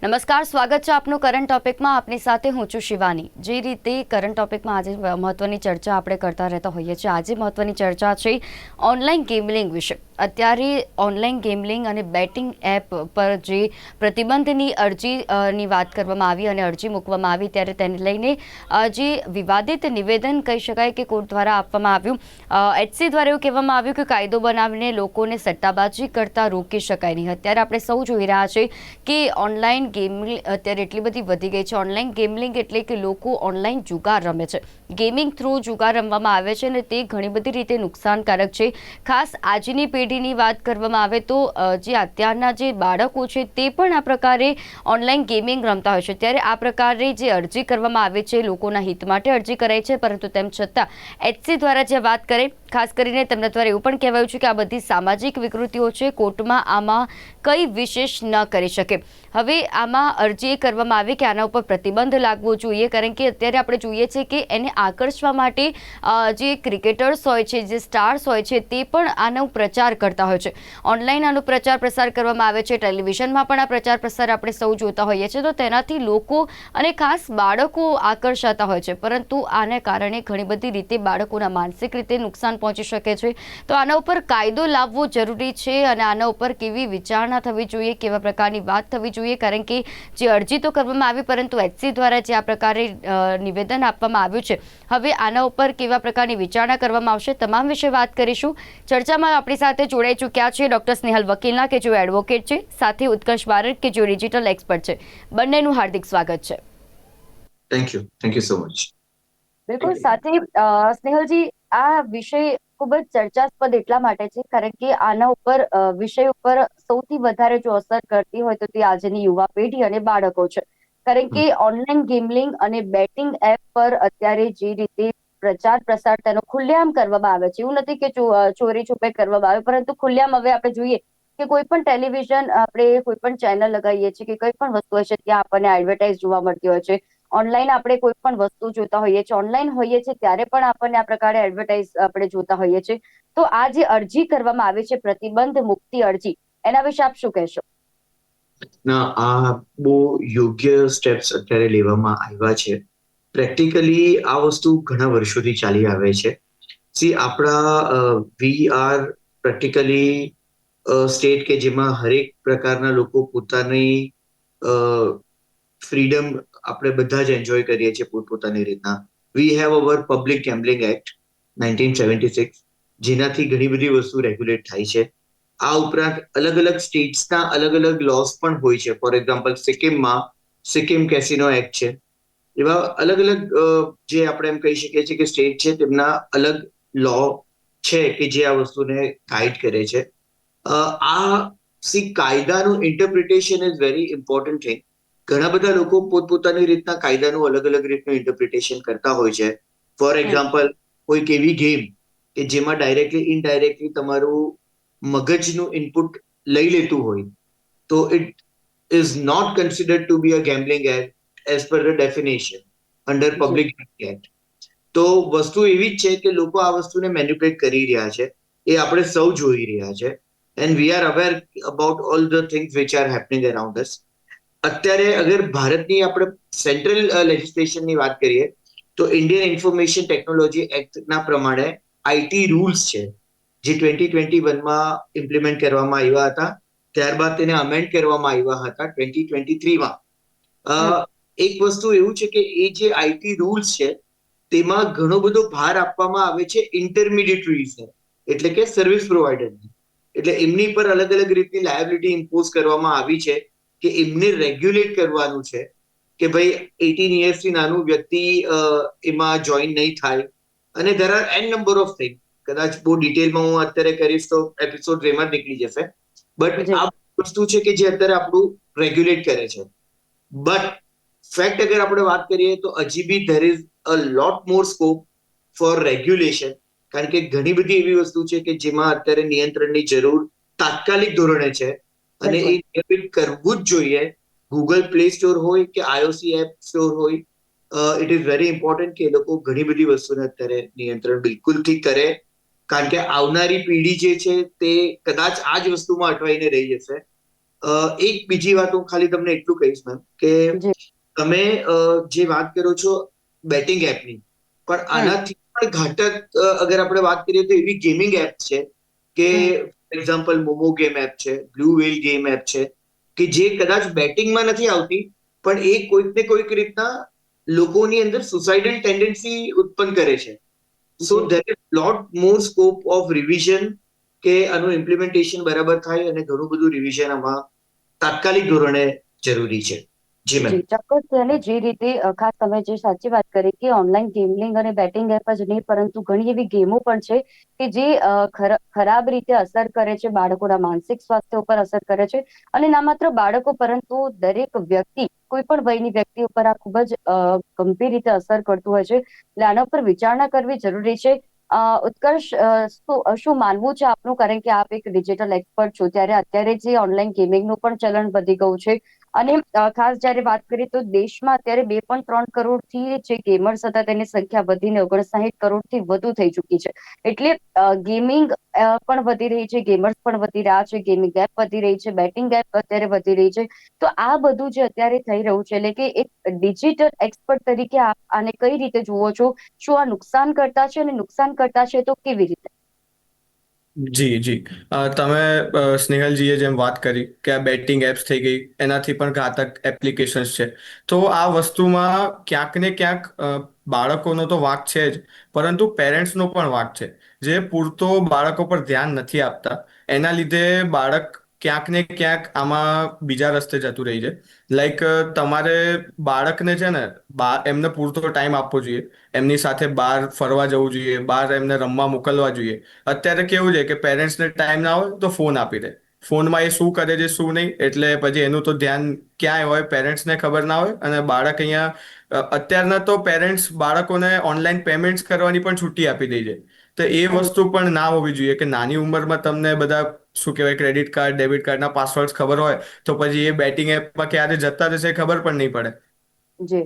નમસ્કાર, સ્વાગત છે આપનું કરંટ ટોપિકમાં. આપની સાથે હું છું શિવાની. જે રીતે કરંટ ટોપિકમાં આજે મહત્વની ચર્ચા આપણે કરતા રહેતા હોઈએ છીએ, આજે મહત્વની ચર્ચા છે ઓનલાઈન ગેમલિંગ વિશે. અત્યારે ઓનલાઈન ગેમલિંગ અને બેટિંગ એપ પર જે પ્રતિબંધની અરજીની વાત કરવામાં આવી અને અરજી મૂકવામાં આવી, ત્યારે તેને લઈને જે વિવાદિત નિવેદન કહી શકાય કે કોર્ટ દ્વારા આપવામાં આવ્યું. HC દ્વારા એવું કહેવામાં આવ્યું કે કાયદો બનાવીને લોકોને સટ્ટાબાજી કરતા રોકી શકાય નહીં. અત્યારે આપણે સૌ જોઈ રહ્યા છીએ કે ઓનલાઈન ગેમિંગ અત્યારે એટલી બધી વધી ગઈ છે. ઓનલાઈન ગેમલિંગ એટલે કે લોકો ઓનલાઈન જુગાર રમે છે, ગેમિંગ થ્રુ જુગાર રમવામાં આવે છે અને તે ઘણી બધી રીતે નુકસાનકારક છે. ખાસ આજની પેઢીની વાત કરવામાં આવે તો જે અત્યારના જે બાળકો છે તે પણ આ પ્રકારે ઓનલાઈન ગેમિંગ રમતા હોય છે. ત્યારે આ પ્રકારે જે અરજી કરવામાં આવે છે, લોકોના હિત માટે અરજી કરાય છે, પરંતુ તેમ છતાં HC દ્વારા જે વાત કરે, ખાસ કરીને તેમના દ્વારા એવું પણ કહેવાયું છે કે આ બધી સામાજિક વિકૃતિઓ છે, કોર્ટમાં આમાં કંઈ વિશેષ ન કરી શકે. હવે આમાં અરજી એ કરવામાં આવી કે આના ઉપર પ્રતિબંધ લાગવો જોઈએ, કારણ કે અત્યારે આપણે જોઈએ છીએ કે એને આકર્ષવા માટે જે ક્રિકેટર્સ હોય છે, જે સ્ટાર્સ હોય છે, તે પણ આનો પ્રચાર કરતા હોય છે. ઓનલાઈન આનો પ્રચાર પ્રસાર કરવામાં આવે છે, ટેલિવિઝનમાં પણ આ પ્રચાર પ્રસાર આપણે સૌ જોતા હોઈએ છીએ. તો તેનાથી લોકો અને ખાસ બાળકો આકર્ષાતા હોય છે, પરંતુ આને કારણે ઘણી બધી રીતે બાળકોના માનસિક રીતે નુકસાન પહોંચી શકે છે. તો આના ઉપર કાયદો લાવવો જરૂરી છે અને આના ઉપર કેવી વિચારણા થવી જોઈએ, કેવા પ્રકારની વાત થવી જોઈએ, કારણ કે જે અરજી તો કરવામાં આવી, પરંતુ HC દ્વારા જે આ પ્રકારે નિવેદન આપવામાં આવ્યું છે, હવે આના ઉપર કેવા પ્રકારની વિચારણા કરવામાં આવશે, તમામ વિશે વાત કરીશું. ચર્ચામાં આપણી સાથે જોડાઈ ચૂક્યા છે ડોક્ટર સ્નેહલ વકીલના, કે જેઓ એડવોકેટ છે, સાથે ઉત્કર્ષ બારડ, કે જેઓ ડિજિટલ એક્સપર્ટ છે. બંનેનું હાર્દિક સ્વાગત છે. Thank you so much. બિલકુલ. સાથે સ્નેહલજી, આ વિષય ખૂબ જ ચર્ચાસ્પદ એટલા માટે છે કારણ કે આના ઉપર વિષય ઉપર સૌથી વધારે જો અસર કરતી હોય તો તે આજની યુવા પેઢી અને બાળકો છે. કારણ કે ઓનલાઈન ગેમલિંગ અને બેટિંગ એપ પર અત્યારે જે રીતે પ્રચાર પ્રસાર તેનો ખુલ્લેઆમ કરવામાં આવે છે, એવું નથી કે ચોરી છુપે કરવામાં આવે, પરંતુ ખુલ્લેઆમ હવે આપણે જોઈએ કે કોઈ પણ ટેલિવિઝન, આપણે કોઈ પણ ચેનલ લગાવીએ છીએ કે કોઈ પણ વસ્તુ હોય છે, ત્યાં આપણને એડવર્ટાઇઝ જોવા મળતી હોય છે. ઓનલાઈન આપણે કોઈ પણ વસ્તુ જોતા હોઈએ છીએ, ઓનલાઈન હોઈએ છીએ ત્યારે પણ આપણને આ પ્રકારે એડવર્ટાઇઝ આપણે જોતા હોઈએ છીએ. તો આ જે અરજી કરવામાં આવી છે, પ્રતિબંધ મુક્તિ અરજી, એના વિશે આપ શું કહેશો? ના, આ બહુ યોગ્ય સ્ટેપ્સ અત્યારે લેવામાં આવ્યા છે. પ્રેક્ટિકલી આ વસ્તુ ઘણા વર્ષોથી ચાલી આવે છે. વી આર પ્રેક્ટિકલી સ્ટેટ કે જેમાં હરેક પ્રકારના લોકો પોતાની ફ્રીડમ આપણે બધા જ એન્જોય કરીએ છીએ પોતપોતાની રીતના. We have our public gambling act 1976, જેનાથી ઘણી બધી વસ્તુ રેગ્યુલેટ થાય છે. આ ઉપરાંત અલગ અલગ સ્ટેટ્સના અલગ અલગ લોસ પણ હોય છે. ફોર એક્ઝામ્પલ, સિક્કિમમાં સિક્કિમ કેસિનો એક્ટ છે. એવા અલગ અલગ જે આપણે એમ કહી શકીએ છીએ કે સ્ટેટ છે, તેમના અલગ લો છે કે જે આ વસ્તુને ગાઈડ કરે છે. કાયદાનું interpretation is very important thing. ઘણા બધા લોકો પોતપોતાની રીતના કાયદાનું અલગ અલગ રીતનું ઇન્ટરપ્રિટેશન કરતા હોય છે. ફોર એક્ઝામ્પલ, કોઈક એવી ગેમ કે જેમાં ડાયરેક્ટલી ઇનડાયરેક્ટલી તમારું મગજનું ઇનપુટ લઈ લેતું હોય, તો it is not considered to be a gambling act as per the definition under public act. તો વસ્તુ એવી જ છે કે લોકો આ વસ્તુને મેન્યુપ્યુલેટ કરી રહ્યા છે, એ આપણે સૌ જોઈ રહ્યા છે. And we are aware about all the things which are happening around us. અત્યારે અગર ભારતની આપણે સેન્ટ્રલ લેજિસ્લેશનની વાત કરીએ તો ઇન્ડિયન ઇન્ફોર્મેશન ટેકનોલોજી એક્ટના પ્રમાણે IT રૂલ્સ છે, જે 2021માં ઇમ્પ્લિમેન્ટ કરવામાં આવ્યા હતા. ત્યારબાદ તેને અમેન્ડ કરવામાં આવ્યા હતા 2023માં. એક વસ્તુ એવું છે કે એ જે IT રૂલ્સ છે તેમાં ઘણો બધો ભાર આપવામાં આવે છે ઇન્ટરમીડિયેટરીઝને, એટલે કે સર્વિસ પ્રોવાઈડરને. એટલે એમની પર અલગ અલગ રીતની લાયબિલિટી ઇમ્પોઝ કરવામાં આવી છે કે એમને રેગ્યુલેટ કરવાનું છે કે ભાઈ 18 યર્સથી નાનું વ્યક્તિ એમાં જોઈન નહીં થાય. અને there are an number of thing. કદાચ બહુ ડિટેલમાં હું અત્યારે કરીશ તો એપિસોડ એમાં જ નીકળી જશે. બટ આ વસ્તુ છે કે જે અત્યારે આપણું રેગ્યુલેટ કરે છે. બટ ફેક્ટ અગર આપણે વાત કરીએ તો હજી બી there is a lot more scope for regulation. કારણ કે ઘણી બધી એવી વસ્તુ છે કે જેમાં અત્યારે નિયંત્રણની જરૂર તાત્કાલિક ધોરણે છે અને એ નિયમિત કરવું જ જોઈએ. ગૂગલ પ્લે સ્ટોર હોય કે IOC એપ સ્ટોર હોય, ઇટ ઇઝ વેરી ઇમ્પોર્ટન્ટ કે એ લોકો ઘણી બધી વસ્તુને અત્યારે નિયંત્રણ બિલકુલથી કરે. કારણ કે આવનારી પેઢી જે છે તે કદાચ આ જ વસ્તુમાં અટવાઈને રહી જશે. એક બીજી વાત હું ખાલી તમને એટલું કહીશ મેમ કે જી. તમે જે વાત કરો છો બેટિંગ એપની, પણ હમ. આનાથી પણ ઘાતક અગર આપણે વાત કરીએ તો એવી ગેમિંગ એપ છે કે હમ. For example Momo game app છે, બ્લુ વેલ ગેમ એપ છે, કે જે કદાચ બેટિંગમાં નથી આવતી પણ એ કોઈક ને કોઈક રીતના લોકોની અંદર સુસાઇડલ ટેન્ડન્સી ઉત્પન્ન કરે છે. સો જી. There is lot more scope of revision કે આનું ઇમ્પ્લિમેન્ટેશન બરાબર થાય અને ઘણું બધું રિવિઝન આમાં તાત્કાલિક ધોરણે જરૂરી છે. જી મેમ. જી, ચોક્કસ છે. અને જે રીતે ખાસ તમે જે સાચી વાત કરી કે ઓનલાઈન ગેમિંગ અને બેટિંગ એપ જ નહીં, પરંતુ ઘણી એવી ગેમો પણ છે કે જે ખરાબ રીતે અસર કરે છે, બાળકોના માનસિક સ્વાસ્થ્ય ઉપર અસર કરે છે. અને ના માત્ર બાળકો, પરંતુ દરેક વ્યક્તિ, કોઈ પણ વયની વ્યક્તિ ઉપર આ ખૂબ જ ગંભીર રીતે અસર કરતું હોય છે. એટલે આના ઉપર વિચારણા કરવી જરૂરી છે. ઉત્કર્ષ, શું માનવું છે આપનું? કારણ કે આપ એક ડિજિટલ એક્સપર્ટ છો, ત્યારે અત્યારે જે ઓનલાઈન ગેમિંગનું પણ ચલણ વધી ગયું છે. અને ખાસ જયારે વાત કરીએ તો દેશમાં અત્યારે 2.3 કરોડથી જે ગેમર્સ હતા તેની સંખ્યા વધીને 59 કરોડથી વધુ થઈ ચૂકી છે. એટલે ગેમિંગ પણ વધી રહી છે, ગેમર્સ પણ વધી રહ્યા છે, ગેમિંગ એપ વધી રહી છે, બેટિંગ એપ અત્યારે વધી રહી છે. તો આ બધું જે અત્યારે થઈ રહ્યું છે, એટલે કે એક ડિજિટલ એક્સપર્ટ તરીકે આપ આને કઈ રીતે જુઓ છો? શું આ નુકસાન કરતા છે? અને નુકસાન કરતા છે તો કેવી રીતે? જી જી. તમે સ્નેહલજીએ જેમ વાત કરી કે આ બેટિંગ એપ્સ થઈ ગઈ, એનાથી પણ ઘાતક એપ્લિકેશન્સ છે. તો આ વસ્તુમાં ક્યાંક ને ક્યાંક બાળકોનો તો વાંક છે જ, પરંતુ પેરેન્ટ્સનો પણ વાંક છે, જે પૂરતો બાળકો પર ધ્યાન નથી આપતા. એના લીધે બાળક ક્યાંક ને ક્યાંક આમાં બીજા રસ્તે જતું રહી છે. લાઈક તમારે બાળકને છે ને એમને પૂરતો ટાઈમ આપવો જોઈએ, એમની સાથે બહાર ફરવા જવું જોઈએ, બહાર એમને રમવા મોકલવા જોઈએ. અત્યારે કેવું છે કે પેરેન્ટ્સને ટાઈમ ના હોય તો ફોન આપી દે, ફોનમાં એ શું કરે છે શું નહીં, એટલે પછી એનું તો ધ્યાન ક્યાંય હોય, પેરેન્ટ્સને ખબર ના હોય. અને બાળક અહીંયા અત્યારના તો પેરેન્ટ્સ બાળકોને ઓનલાઈન પેમેન્ટ્સ કરવાની પણ છૂટી આપી દે છે. તો એ હમ. વસ્તુ પણ ના હોવી જોઈએ કે નાની ઉંમરમાં તમને બધા શું કહેવાય ક્રેડિટ કાર્ડ, ડેબિટ કાર્ડના પાસવર્ડ્સ ખબર હોય, તો પછી એ બેટિંગ એપમાં ક્યારે જતા રહેશે ખબર પણ નહીં પડે. જી.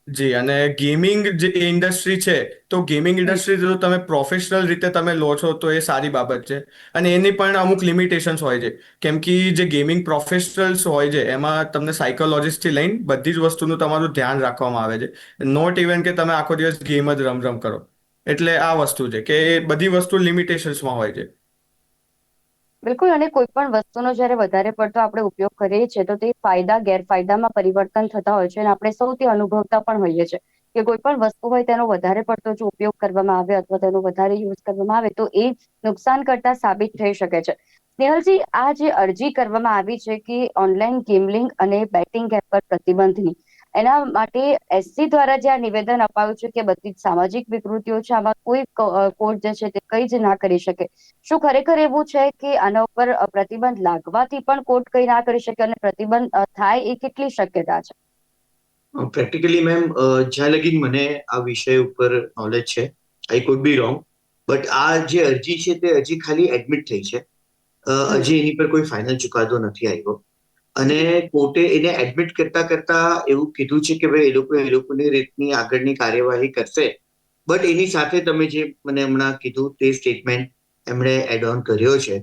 જી. અને ગેમિંગ જે ઇન્ડસ્ટ્રી છે, તો ગેમિંગ હમ. ઇન્ડસ્ટ્રી જો તમે પ્રોફેશનલ રીતે તમે લો છો તો એ સારી બાબત છે. અને એની પણ અમુક લિમિટેશન્સ હોય છે. કેમ કે જે ગેમિંગ પ્રોફેશનલ્સ હોય છે એમાં તમને સાયકોલોજીસ્ટથી લઈને બધી જ વસ્તુનું તમારું ધ્યાન રાખવામાં આવે છે. નોટ ઇવન કે તમે આખો દિવસ ગેમ જ રમ કરો. એટલે આ વસ્તુ છે કે એ બધી વસ્તુ લિમિટેશન્સમાં હોય છે. બિલકુલ. અને કોઈ પણ વસ્તુનો જયારે વધારે પડતો આપણે ઉપયોગ કરીએ છીએ તો તે ફાયદા ગેરફાયદામાં પરિવર્તન થતા હોય છે. અને આપણે સૌથી અનુભવતા પણ હોઈએ છીએ કે કોઈ પણ વસ્તુ હોય તેનો વધારે પડતો જો ઉપયોગ કરવામાં આવે અથવા તેનો વધારે યુઝ કરવામાં આવે તો એ નુકસાન કરતા સાબિત થઈ શકે છે. સ્નેહલજી, આ જે અરજી કરવામાં આવી છે કે ઓનલાઈન ગેમલિંગ અને બેટિંગ એપ પર પ્રતિબંધની, એના માટે એસસી દ્વારા જે આ નિવેદન અપાયું છે કે બધી જ સામાજિક વિકૃતિઓ છે, આમાં કોઈ કોર્ટ જે છે તે કઈ જ ના કરી શકે. શું ખરેખર એવું છે કે આના ઉપર પ્રતિબંધ લાગવાથી પણ કોર્ટ કઈ ના કરી શકે? અને પ્રતિબંધ થાય એ કેટલી શક્યતા છે? પ્રેક્ટિકલી મેમ, જ્યાં લગી મને આ વિષય ઉપર નોલેજ છે, I could B wrong, but આ જે અરજી છે તે હજી ખાલી એડમિટ થઈ છે. હમ. હજી એની પર કોઈ ફાઇનલ ચુકાદો નથી આવ્યો. અને જી. કોર્ટે એને એડમિટ કરતા કરતા એવું કીધું છે કે ભાઈ એ લોકોની રીતની આગળની કાર્યવાહી કરશે. બટ એની સાથે તમે જે મને હમણાં કીધું તે સ્ટેટમેન્ટ એમણે એડ ઓન કર્યો છે.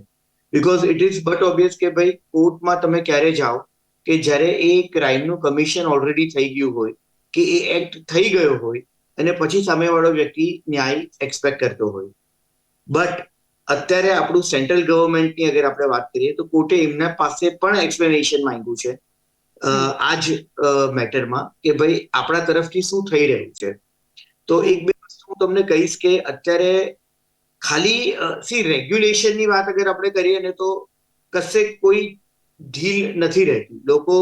Because it is but obvious કે ભાઈ કોર્ટમાં તમે ક્યારે જાઓ કે જ્યારે એ ક્રાઇમનું કમિશન ઓલરેડી થઈ ગયું હોય, કે એ એક્ટ થઈ ગયો હોય અને પછી સામેવાળો વ્યક્તિ ન્યાય એક્સપેક્ટ કરતો હોય. બટ અત્યારે આપણું સેન્ટ્રલ ગવર્મેન્ટની અગર આપણે વાત કરીએ તો કોર્ટે એમના પાસે પણ એક્સપ્લેનેશન માંગ્યું છે હમ. આ જ મેટરમાં કે ભાઈ આપણા તરફથી શું થઈ રહ્યું છે. તો હમ. એક બે વસ્તુ હું તમને કહીશ કે અત્યારે ખાલી રેગ્યુલેશનની વાત અગર આપણે કરીએ ને તો કશે કોઈ ઢીલ નથી રહેતી. લોકો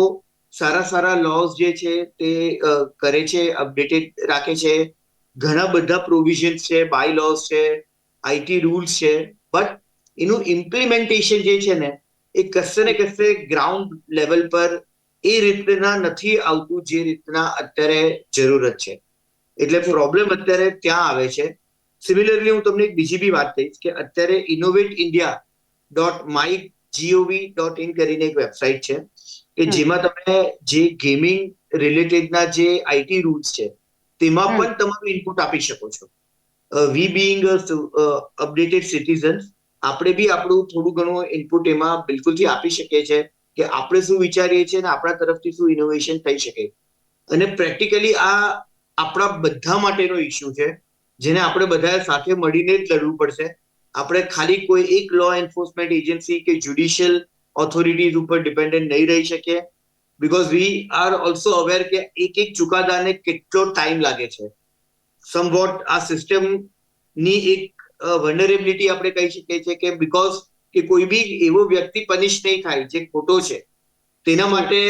સારા સારા લોઝ જે છે તે કરે છે, અપડેટેડ રાખે છે. ઘણા બધા પ્રોવિઝન્સ છે, બાય લોઝ છે, આઈટી રૂલ્સ છે, બટ એનું ઇમ્પ્લિમેન્ટેશન જે છે ને એ કશે ને કશે ગ્રાઉન્ડ લેવલ પર એ રીતના નથી આવતું જે રીતના અત્યારે જરૂરત છે. એટલે જી. પ્રોબ્લેમ અત્યારે ત્યાં આવે છે. સિમિલરલી હું તમને એક બીજી બી વાત કહીશ કે અત્યારે ઇનોવેટ ઇન્ડિયા .mygov.in કરીને એક વેબસાઇટ છે કે હમ. જેમાં તમે જે ગેમિંગ રિલેટેડના જે આઈટી રૂલ્સ છે તેમાં હમ. પણ તમારું ઇનપુટ આપી શકો છો. વી બિંગ અપડેટેડ સિટીઝન્સ, આપણે બી આપણું થોડું ઘણું ઇનપુટ એમાં બિલકુલથી આપી શકીએ છીએ. કે આપણે શું વિચારીએ છીએ અને આપણા તરફથી શું ઇનોવેશન થઈ શકે. અને પ્રેક્ટિકલી આ આપણા બધા માટેનો ઇસ્યુ છે, જેને આપણે બધા સાથે મળીને જ લડવું પડશે. આપણે ખાલી કોઈ એક લો એન્ફોર્સમેન્ટ એજન્સી કે જ્યુડિશિયલ ઓથોરિટીઝ ઉપર ડિપેન્ડન્ટ નહીં રહી શકીએ, because we are also aware કે એક એક ચુકાદાને કેટલો ટાઈમ લાગે છે. સમવોટ આ સિસ્ટમની એક વલ્નરેબિલિટી આપણે કહી શકીએ છીએ કે બીકોઝ કે કોઈ બી એવો વ્યક્તિ પનિશ નહીં થાય જે ખોટો છે, તેના માટે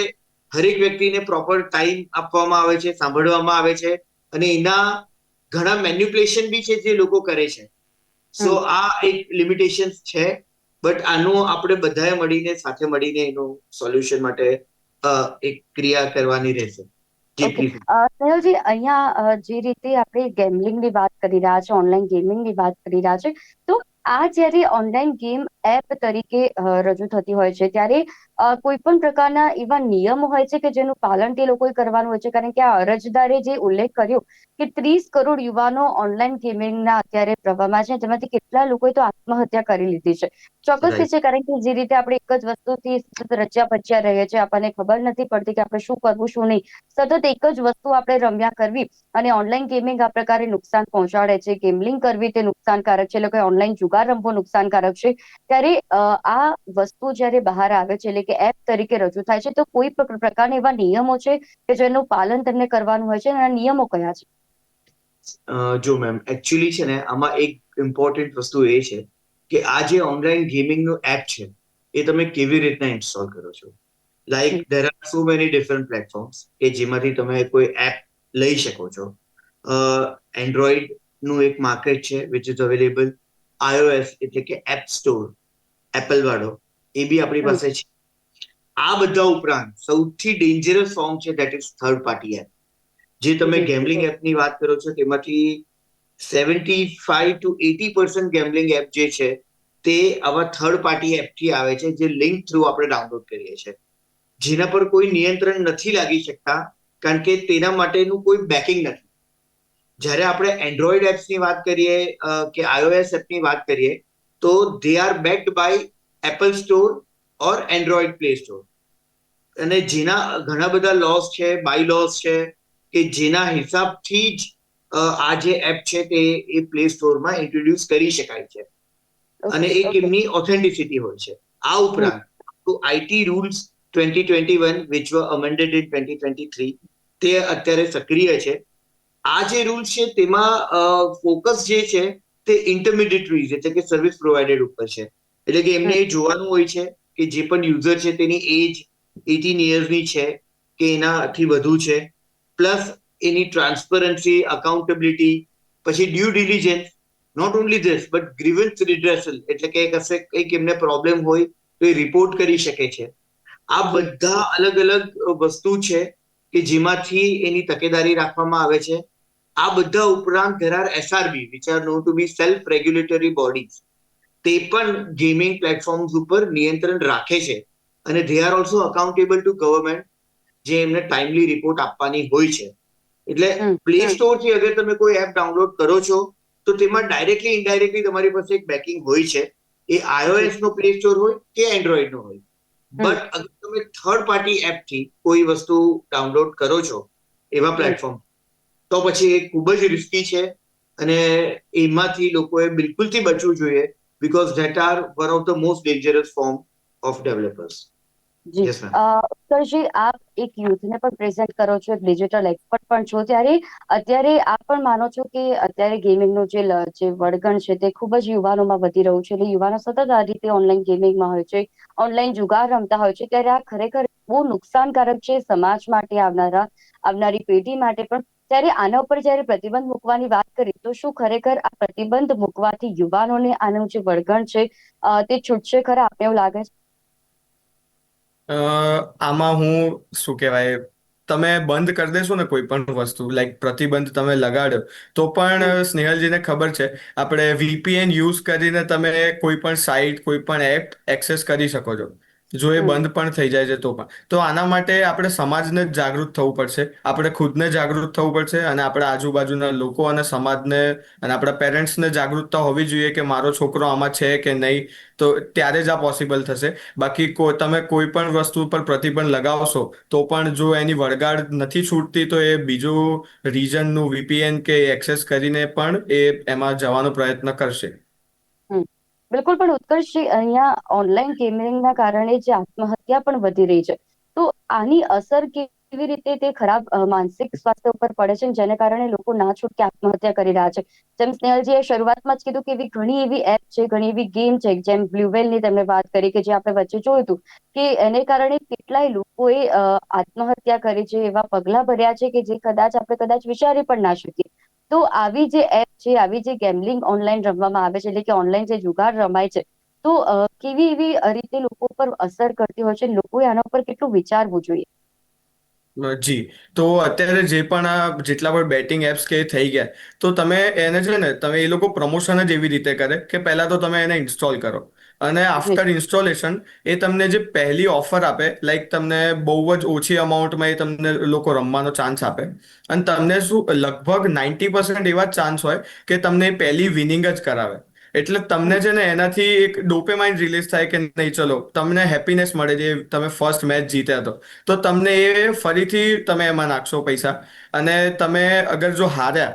હરેક વ્યક્તિને પ્રોપર ટાઈમ આપવામાં આવે છે, સાંભળવામાં આવે છે, અને એના ઘણા મેન્યુપ્યુલેશન બી છે જે લોકો કરે છે. સો આ એક લિમિટેશન છે, બટ આનું આપણે બધાએ મળીને સાથે મળીને એનું સોલ્યુશન માટે એક ક્રિયા કરવાની રહેશે. જી ઓકે, પ્લીઝ. સ્નેહલજી, અહીંયા જે રીતે આપણે ગેમલિંગની વાત કરી રહ્યા છે, ઓનલાઈન ગેમિંગની વાત કરી રહ્યા છે, તો આ જ્યારે ઓનલાઈન ગેમ એપ તરીકે રજૂ થતી હોય છે, ત્યારે કોઈ પણ પ્રકારના એવા નિયમો હોય છે કે જેનું પાલન તે લોકોએ કરવાનું હોય છે? કારણ કે આ અરજદારે જે ઉલ્લેખ કર્યો કે 30 કરોડ યુવાનો ઓનલાઈન ગેમિંગના અત્યારે પ્રવાહમાં છે, તેમાંથી કેટલા લોકોએ તો આત્મહત્યા કરી લીધી છે. ચોક્કસથી છે, કારણ કે જે રીતે આપણે એક જ વસ્તુથી સતત રચ્યા પચ્યા રહીએ છીએ, આપણને ખબર નથી પડતી કે આપણે શું કરવું શું નહીં. સતત એક જ વસ્તુ આપણે રમ્યા કરવી, અને ઓનલાઈન ગેમિંગ આ પ્રકારે નુકસાન પહોંચાડે છે, ગેમલિંગ કરવી તે નુકસાનકારક છે, એટલે કે ઓનલાઈન જુગાર રમવો નુકસાનકારક છે. ત્યારે આ વસ્તુ જ્યારે બહાર આવે છે, એટલે કે એપ તરીકે રજૂ થાય છે, તો કોઈ પણ પ્રકારના એવા નિયમો છે કે જેનું પાલન તેમને કરવાનું હોય છે, અને આ નિયમો કયા છે? જો મેમ, એકચ્યુઅલી છે ને, આમાં એક ઇમ્પોર્ટન્ટ વસ્તુ એ છે કે આ જે ઓનલાઈન ગેમિંગનું એપ છે, એ તમે કેવી રીતના ઇન્સ્ટોલ કરો છો. Like there are so many different platforms કે જેમાંથી તમે કોઈ એપ લઈ શકો છો. એન્ડ્રોઈડ નું એક માર્કેટ છે વિચ ઇઝ અવેલેબલ. iOS એટલે કે એપ સ્ટોર, એપલ વાળો, એ બી આપણી પાસે છે. આ બધા ઉપરાંત સૌથી ડેન્જરસ ફોર્મ છે, that is third party app. જે તમે ગેમલિંગ એપની વાત કરો છો, તેમાંથી 75 to 80% ગેમલિંગ એપ જે છે તે આવા થર્ડ પાર્ટી એપથી આવે છે, જે લિંક થ્રુ આપણે ડાઉનલોડ કરીએ છીએ, જેના પર કોઈ નિયંત્રણ નથી લાગી શકતા, કારણ કે તેના માટેનું કોઈ બેકિંગ નથી. જ્યારે આપણે એન્ડ્રોઈડ એપ્સની વાત કરીએ કે iOS એપની વાત કરીએ, તો they are backed by Apple store or Android play store, અને જેના ઘણા બધા લોસ છે, બાય લોસ છે, કે જેના હિસાબથી જ આ જે એપ છે તે એ પ્લે સ્ટોરમાં ઇન્ટ્રોડ્યુસ કરી શકાય છે, અને એક એમની ઓથેન્ટિસિટી હોય છે. આ ઉપરાંત IT rules 2021 which were amended in 2023 તે અત્યારે સક્રિય છે. આ જે રૂલ્સ છે તેમાં ફોકસ જે છે તે ઇન્ટરમીડિયેટરીઝ એટલે કે સર્વિસ પ્રોવાઇડર ઉપર છે. એટલે કે એમને જોવાનું હોય છે કે જે પણ યુઝર છે તેની એજ 18 યર્સની છે કે એનાથી વધુ છે, પ્લસ એની ટ્રાન્સપરન્સી, અકાઉન્ટેબિલિટી, પછી due diligence. Not only this but grievance redressal એટલે કે કશે કંઈક એમને પ્રોબ્લેમ હોય તો એ રિપોર્ટ કરી શકે છે. આ બધા અલગ અલગ વસ્તુ છે કે જેમાંથી એની તકેદારી રાખવામાં આવે છે. આ બધા ઉપરાંત there are SRB which are known to be self regulatory bodies. તે પણ ગેમિંગ પ્લેટફોર્મ્સ ઉપર નિયંત્રણ રાખે છે, અને they are also accountable to government, જે એમને ટાઈમલી રિપોર્ટ આપવાની હોય છે. એટલે પ્લે સ્ટોરથી અગર તમે કોઈ એપ ડાઉનલોડ કરો છો તો તેમાં ડાયરેક્ટલી ઇનડાયરેક્ટલી તમારી પાસે એક બેકિંગ હોય છે, એ iOS નો પ્લે સ્ટોર હોય કે એન્ડ્રોઈડ નો હોય. બટ અગર તમે થર્ડ પાર્ટી એપથી કોઈ વસ્તુ ડાઉનલોડ કરો છો એવા પ્લેટફોર્મ, તો પછી એ ખૂબ જ રિસ્કી છે, અને એમાંથી લોકોએ બિલકુલથી બચવું જોઈએ, because that are one of the most dangerous form of developers. જી, યસ મેમ. ઉત્કર્ષજી, આપ એક યુથને પણ પ્રેઝન્ટ કરો છો, એક ડિજિટલ એક્સપર્ટ પણ છો, ત્યારે અત્યારે આપ પણ માનો છો કે અત્યારે ગેમિંગનું જે વળગણ છે તે ખૂબ જ યુવાનોમાં વધી રહ્યું છે, એટલે યુવાનો સતત આ રીતે ઓનલાઈન ગેમિંગમાં હોય છે, ઓનલાઈન જુગાર રમતા હોય છે, ત્યારે આ ખરેખર બહુ નુકસાનકારક છે સમાજ માટે, આવનારી પેઢી માટે પણ. ત્યારે આના ઉપર જયારે પ્રતિબંધ મૂકવાની વાત કરી, તો શું ખરેખર આ પ્રતિબંધ મૂકવાથી યુવાનોને આનું જે વળગણ છે તે છૂટશે ખરા? આપને એવું લાગે છે? આમાં હું શું કહેવાય, તમે બંધ કરી દેશો ને કોઈ પણ વસ્તુ, લાઈક પ્રતિબંધ તમે લગાડો, તો પણ સ્નેહલજીને ખબર છે, આપણે VPN યુઝ કરીને તમે કોઈ પણ સાઇટ, કોઈ પણ એપ એક્સેસ કરી શકો છો. જો એ હમ. બંધ પણ થઈ જાય છે તો આના માટે આપણે સમાજને જ જાગૃત થવું પડશે, આપણે ખુદને જાગૃત થવું પડશે, અને આપણા આજુબાજુના લોકો અને સમાજને અને આપણા પેરેન્ટ્સને જાગૃતતા હોવી જોઈએ કે મારો છોકરો આમાં છે કે નહીં. તો ત્યારે જ આ પોસિબલ થશે. બાકી તમે કોઈ પણ વસ્તુ પર પ્રતિબંધ લગાવશો તો પણ જો એની વળગાડ નથી છૂટતી તો એ બીજું રીજનનું VPN કે એક્સેસ કરીને પણ એ એમાં જવાનો પ્રયત્ન કરશે. હમ. બિલકુલ, પણ ઉત્કર્ષજી, અહીંયા ઓનલાઈન ગેમિંગના કારણે જે આત્મહત્યા પણ વધી રહી છે, તો આની અસર કેવી રીતે તે ખરાબ માનસિક સ્વાસ્થ્ય ઉપર પડે છે, જેને કારણે લોકો ના છૂટકે આત્મહત્યા કરી રહ્યા છે? જેમ સ્નેહલજીએ શરૂઆતમાં જ કીધું કે એવી ઘણી એવી એપ છે, ઘણી એવી ગેમ છે, જેમ બ્લુવેલની તમે વાત કરી કે જે આપણે વચ્ચે જોયું હતું કે એને કારણે કેટલાય લોકોએ આત્મહત્યા કરી છે, એવા પગલા ભર્યા છે કે જે આપણે કદાચ વિચારી પણ ના શકીએ. તો આવી જે એપ છે, આવી જે ગેમલિંગ ઓનલાઈન રમવામાં આવે છે, એટલે કે ઓનલાઈન જે જુગાર રમાય છે, તો કેવી એવી રીતે લોકો પર અસર કરતી હોય છે, લોકોએ આના પર કેટલું વિચારવું જોઈએ? જી, તો અત્યારે જે પણ આ જેટલા પણ બેટિંગ એપ્સ કે એ થઈ ગયા, તો તમે એને છે ને તમે એ લોકો પ્રમોશન જ એવી રીતે કરે કે પહેલા તો તમે એને ઇન્સ્ટોલ કરો, અને જી. આફ્ટર ઇન્સ્ટોલેશન એ તમને જે પહેલી ઓફર આપે, લાઈક તમને બહુ જ ઓછી અમાઉન્ટમાં એ તમને લોકો રમવાનો ચાન્સ આપે, અને તમને શું લગભગ 90% એવા જ ચાન્સ હોય કે તમને પહેલી વિનિંગ જ કરાવે. એટલે તમને છે ને એનાથી એક ડોપેમાઇન રિલીઝ થાય કે નહીં, ચલો તમને હેપીનેસ મળે જે તમે ફર્સ્ટ મેચ જીત્યા તો તમને એ ફરીથી તમે એમાં નાખશો પૈસા, અને તમે અગર જો હાર્યા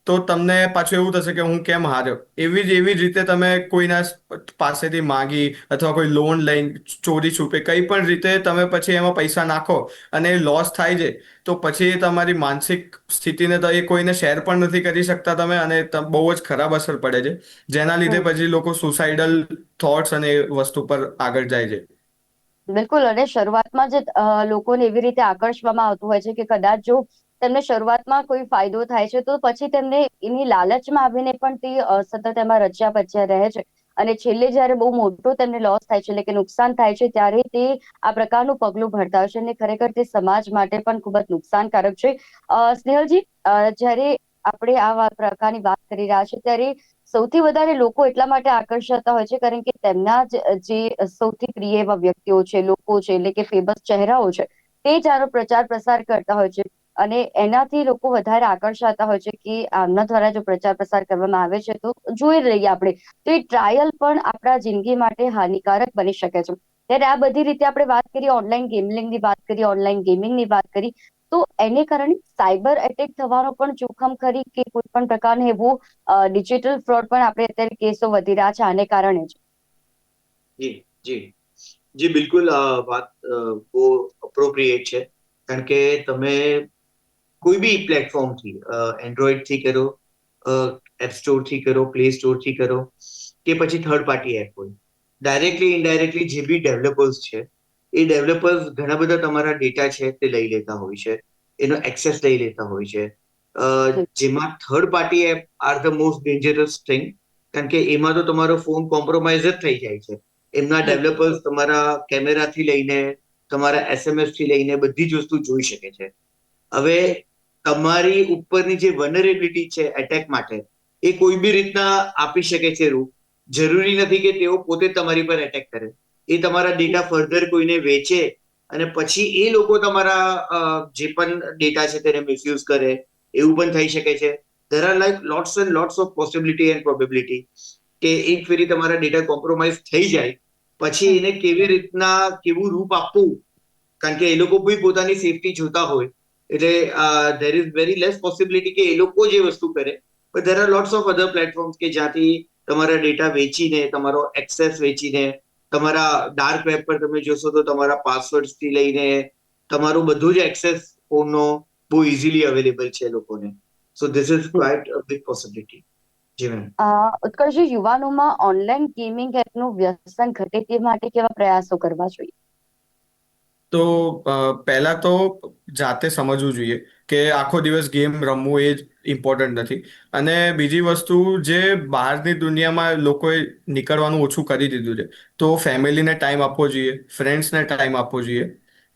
તો તમને પાછું એવું થશે કે હું કેમ હાર્યો. એવી જ રીતે તમે કોઈના પાસેથી માંગી અથવા કોઈ લોન લઈને ચોરી છુપે કઈ પણ રીતે તમે પછી એમાં પૈસા નાખો અને લોસ થાય છે, તો પછી તમારી માનસિક સ્થિતિને તો એ કોઈને શેર પણ નથી કરી શકતા તમે, અને બહુ જ ખરાબ અસર પડે છે, જેના લીધે પછી લોકો સુસાઇડલ થોટ્સ અને એ વસ્તુ પર આગળ જાય છે. બિલકુલ, અને શરૂઆતમાં જ લોકોને એવી રીતે આકર્ષવામાં આવતું હોય છે કે કદાચ જો તેમને શરૂઆતમાં કોઈ ફાયદો થાય છે તો પછી તેમને એની લાલચમાં આવીને પણ તે સતત એમાં રચ્યા પચ્યા રહે છે, અને છેલ્લે જયારે બહુ મોટો તેમને લોસ થાય છે, એટલે કે નુકસાન થાય છે, ત્યારે તે આ પ્રકારનું પગલું ભરતા હોય છે, અને ખરેખર તે સમાજ માટે પણ ખૂબ જ નુકસાનકારક છે. સ્નેહલજી, જ્યારે આપણે આ પ્રકારની વાત કરી રહ્યા છે, ત્યારે સૌથી વધારે લોકો એટલા માટે આકર્ષાતા હોય છે કારણ કે તેમના જે સૌથી પ્રિય એવા વ્યક્તિઓ છે, લોકો છે, એટલે કે ફેમસ ચહેરાઓ છે, તે જ આનો પ્રચાર પ્રસાર કરતા હોય છે, અને એનાથી લોકો વધારે આકર્ષાતા હોય છે કે આમના દ્વારા જો પ્રચાર પ્રસાર કરવામાં આવે છે તો જોઈ લઈએ આપણે, તો એ ટ્રાયલ પણ આપણા જિંદગી માટે હાનિકારક બની શકે છે. ત્યારે આ બધી રીતે આપણે વાત કરી, ઓનલાઈન ગેમિંગની વાત કરી, ઓનલાઈન ગેમિંગની વાત કરી, તો એને કારણે સાયબર એટેક થવાનો પણ જોખમ ખરી કે કોઈ પણ પ્રકારનું એવું ડિજિટલ ફ્રોડ પણ આપણે અત્યારે કેસો વધી રહ્યા છે આને કારણે જ? જી જી જી, બિલકુલ વાત બહુ અપ્રોપ્રિએટ છે, કારણ કે તમે કોઈ બી પ્લેટફોર્મથી, એન્ડ્રોઈડ થી કરો, એપ સ્ટોર થી કરો, પ્લે સ્ટોર થી કરો, કે પછી થર્ડ પાર્ટી એપ હોય, ડાયરેક્ટલી ઇનડાયરેક્ટલી જે બી ડેવલપર્સ છે, એ ડેવલપર્સ ઘણા બધા તમારા ડેટા છે તે લઈ લેતા હોય છે, એનો એક્સેસ લઈ લેતા હોય છે. જેમાં third party app are the most dangerous thing, કારણ કે એમાં તો તમારો ફોન કોમ્પ્રોમાઇઝ જ થઈ જાય છે. એમના ડેવલપર્સ તમારા કેમેરાથી લઈને તમારા SMS થી લઈને બધી જ વસ્તુ જોઈ શકે છે. હવે તમારી ઉપરની જે વનરેબિલિટી છે એટેક માટે, એ કોઈ બી રીતના આપી શકે છે રૂપ. જરૂરી નથી કે તેઓ પોતે તમારી પર એટેક કરે, એ તમારા ડેટા ફર્ધર કોઈને વેચે અને પછી એ લોકો તમારા જે પણ ડેટા છે તેને મિસયુઝ કરે, એવું પણ થઈ શકે છે. There are like lots and lots of possibility and probability કે એક ફેરી તમારા ડેટા કોમ્પ્રોમાઇઝ થઈ જાય પછી એને કેવી રીતના કેવું રૂપ આપવું, કારણ કે એ લોકો બી પોતાની સેફટી જોતા હોય, એટલે there is very less possibility કે એ લોકો જે વસ્તુ કરે, but there are lots of other platforms કે જ્યાંથી તમારા ડેટા વેચીને, તમારો એક્સેસ વેચીને, તમારા ડાર્ક વેબ પર તમે જોશો તો તમારા પાસવર્ડ થી લઈને તમારું બધું જ એક્સેસ ફોનનો બહુ ઇઝીલી અવેલેબલ છે લોકોને. So this is quite a big possibility. જી મેમ. ઉત્કર્ષજી, યુવાનોમાં ઓનલાઈન ગેમિંગ એપનું વ્યસન ઘટે તે માટે કેવા પ્રયાસો કરવા જોઈએ? તો પહેલા તો જાતે સમજવું જોઈએ કે આખો દિવસ ગેમ રમવું એ જ ઇમ્પોર્ટન્ટ નથી, અને બીજી વસ્તુ જે બહારની દુનિયામાં લોકોએ નીકળવાનું ઓછું કરી દીધું છે, તો ફેમિલીને ટાઈમ આપવો જોઈએ, ફ્રેન્ડ્સને ટાઈમ આપવો જોઈએ.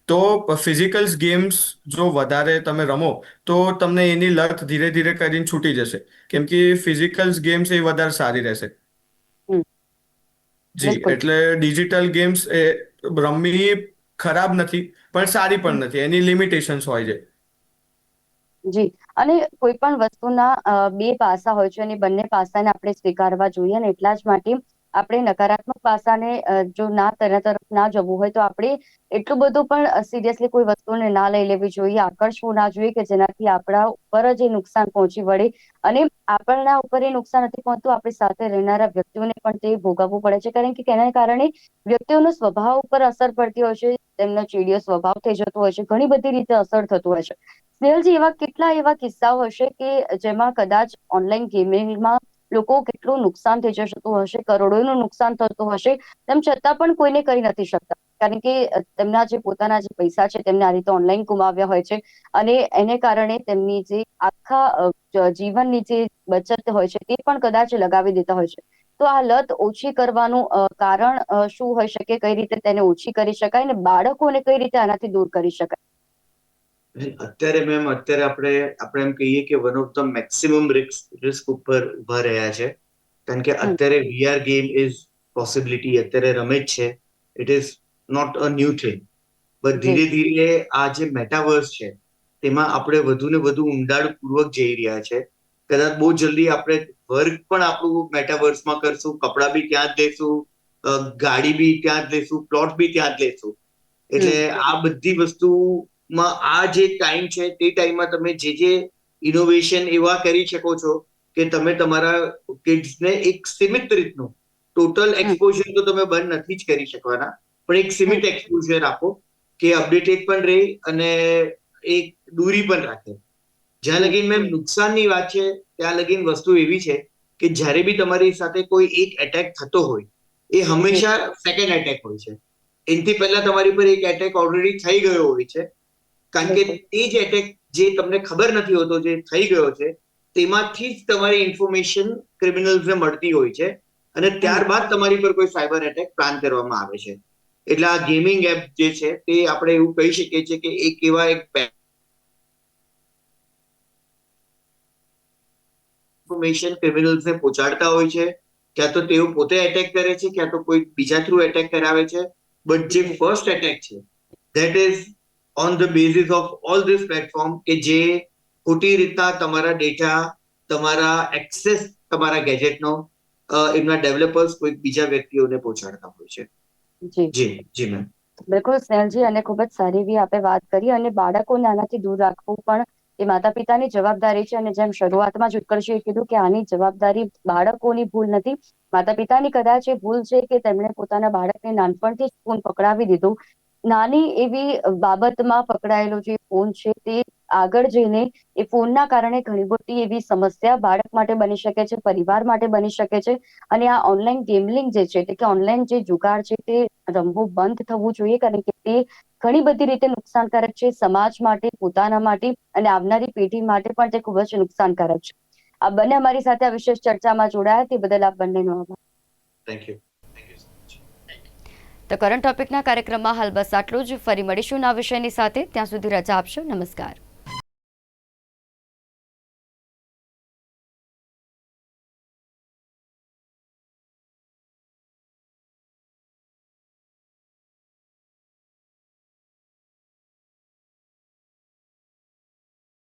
તો ફિઝિકલ ગેમ્સ જો વધારે તમે રમો તો તમને એની લત ધીરે ધીરે કરીને છૂટી જશે, કેમ કે ફિઝિકલ ગેમ્સ એ વધારે સારી રહેશે. હમ. જી, બિલકુલ. એટલે ડિજિટલ ગેમ્સ રમવી ખરાબ નથી પણ સારી પણ નથી, એની લિમિટેશન્સ હોય છે. જી. અને કોઈ પણ વસ્તુના બે પાસા હોય છે અને બંને પાસાને આપણે સ્વીકારવા જોઈએ, અને એટલા જ માટે આપણે નકારાત્મક પાસાને જો તેના તરફ ના જવું હોય તો આપણે એટલું બધું પણ સિરિયસલી કોઈ વસ્તુને ના લઈ લેવી જોઈએ, આકર્ષવું ના જોઈએ કે જેનાથી આપણા ઉપર જ એ નુકસાન પહોંચી વળે. અને આપણા ઉપર એ નુકસાન નથી પહોંચતું, આપણી સાથે રહેનારા વ્યક્તિઓને પણ તે ભોગવવું પડે છે, કારણ કે તેના કારણે વ્યક્તિઓનો સ્વભાવ ઉપર અસર પડતી હોય છે, તેમનો ચીડિયો સ્વભાવ થઈ જતો હોય છે, ઘણી બધી રીતે અસર થતું હોય છે. સ્નેહલજી, કેટલા એવા કિસ્સાઓ હશે કે જેમાં કદાચ ઓનલાઈન ગેમિંગમાં લોકો કેટલું નુકસાન થઈ જતું હશે, કરોડોનું નુકસાન થતું હશે, તેમ છતાં પણ કોઈને કરી નથી શકતા, કારણ કે તેમના જે પોતાના જે પૈસા છે તેમને આ રીતે ઓનલાઈન ગુમાવ્યા હોય છે, અને એને કારણે તેમની જે આખા જીવનની જે બચત હોય છે તે પણ કદાચ લગાવી દેતા હોય છે. તો આ લત ઓછી કરવાનું કારણ શું હોઈ શકે, કઈ રીતે તેને ઓછી કરી શકાય, અને બાળકોને કઈ રીતે આનાથી દૂર કરી શકાય? અત્યારે આપણે એમ કહીએ કે one of the maximum risk ઉપર ઉભા રહ્યા છે, કારણ કે અત્યારે VR ગેમ ઇઝ પોસિબિલિટી અત્યારે રમે જ છે. It is not a new thing, but ધીરે ધીરે આ જે મેટાવર્સ છે તેમાં આપણે વધુ ને વધુ ઊંડાણપૂર્વક જઈ રહ્યા છે. કદાચ બહુ જલ્દી આપણે વર્ક પણ આપણું મેટાવર્સમાં કરશું, કપડાં બી ત્યાં જ લેશું, ગાડી બી ત્યાં જ લેશું, પ્લોટ બી ત્યાં જ લેશું. એટલે આ બધી વસ્તુમાં આ જે ટાઈમ છે તે ટાઈમમાં તમે જે ઇનોવેશન એવા કરી શકો છો કે તમે તમારા કિડ્સને એક સીમિત રીતનું, ટોટલ એક્સપોઝર તો તમે બંધ નથી જ કરી શકવાના, પણ એક સીમિત એક્સપોઝર આપો કે અપડેટેડ પણ રહે અને એક દૂરી પણ રાખે. જ્યાં લગીન મેમ નુકસાનની વાત છે ત્યાં લગીન વસ્તુ એવી છે કે જ્યારે બી તમારી સાથે કોઈ એક એટેક થતો હોય એ હંમેશા સેકન્ડ એટેક હોય છે. એનાથી પહેલા તમારી પર એક એટેક ઓલરેડી થઈ ગયો હોય છે, કારણ કે તે જ એટેક જે તમને ખબર નથી હોતો જે થઈ ગયો છે તેમાંથી જ તમારી ઇન્ફોર્મેશન ક્રિમિનલ્સને મળતી હોય છે, અને ત્યારબાદ તમારી પર કોઈ સાયબર એટેક પ્લાન કરવામાં આવે છે. એટલે આ ગેમિંગ એપ જે છે તે આપણે એવું કહી શકીએ છીએ કે એક એવા ઇન્ફોર્મેશન ક્રિમિનલ્સને પહોંચાડતા હોય છે, ક્યાં તો તેઓ પોતે એટેક કરે છે, ક્યાં તો કોઈ બીજા થ્રુ એટેક કરાવે છે. બટ જે ફર્સ્ટ એટેક છે that is on the basis of all this platform કે જે ખોટી રીતના તમારા ડેટા, તમારા એક્સેસ, તમારા ગેજેટનો એમના ડેવલપર્સ કોઈ બીજા વ્યક્તિઓને પહોંચાડતા હોય છે. જી જી મેમ. બિલકુલ સ્નેહલજી, અને ખૂબ જ સારી એવી આપણે વાત કરી, અને બાળકોને આનાથી દૂર રાખવું પણ એ માતા પિતાની જવાબદારી છે. અને જેમ શરૂઆતમાં જ ઉત્કર્ષે કીધું કે આની જવાબદારી બાળકોની ભૂલ નથી, માતા પિતાની કદાચ એ ભૂલ છે કે તેમણે પોતાના બાળકને નાનપણથી જ ફોન પકડાવી દીધું. નાની એવી બાબતમાં પકડાયેલો જે ફોન છે તે આગળ જઈને એ ફોનના કારણે ઘણી બધી એવી સમસ્યા બાળક માટે બની શકે છે, પરિવાર માટે બની શકે છે. અને આ ઓનલાઈન ગેમલિંગ જે છે, એટલે કે ઓનલાઈન જે જુગાર છે તે રમવું બંધ થવું જોઈએ, કારણ કે તે ઘણી બધી રીતે નુકસાનકારક છે, સમાજ માટે, પોતાના માટે, અને આવનારી પેઢી માટે પણ તે ખૂબ જ નુકસાનકારક છે. આ બંને અમારી સાથે આ વિશેષ ચર્ચામાં જોડાયા તે બદલ આપ બંનેનો આભાર. Thank you. તો કરંટ ટોપિકના કાર્યક્રમમાં હાલ બસ આટલું જ. ફરી મળીશું નવા વિષયની સાથે. ત્યાં સુધી રજા આપશો. નમસ્કાર.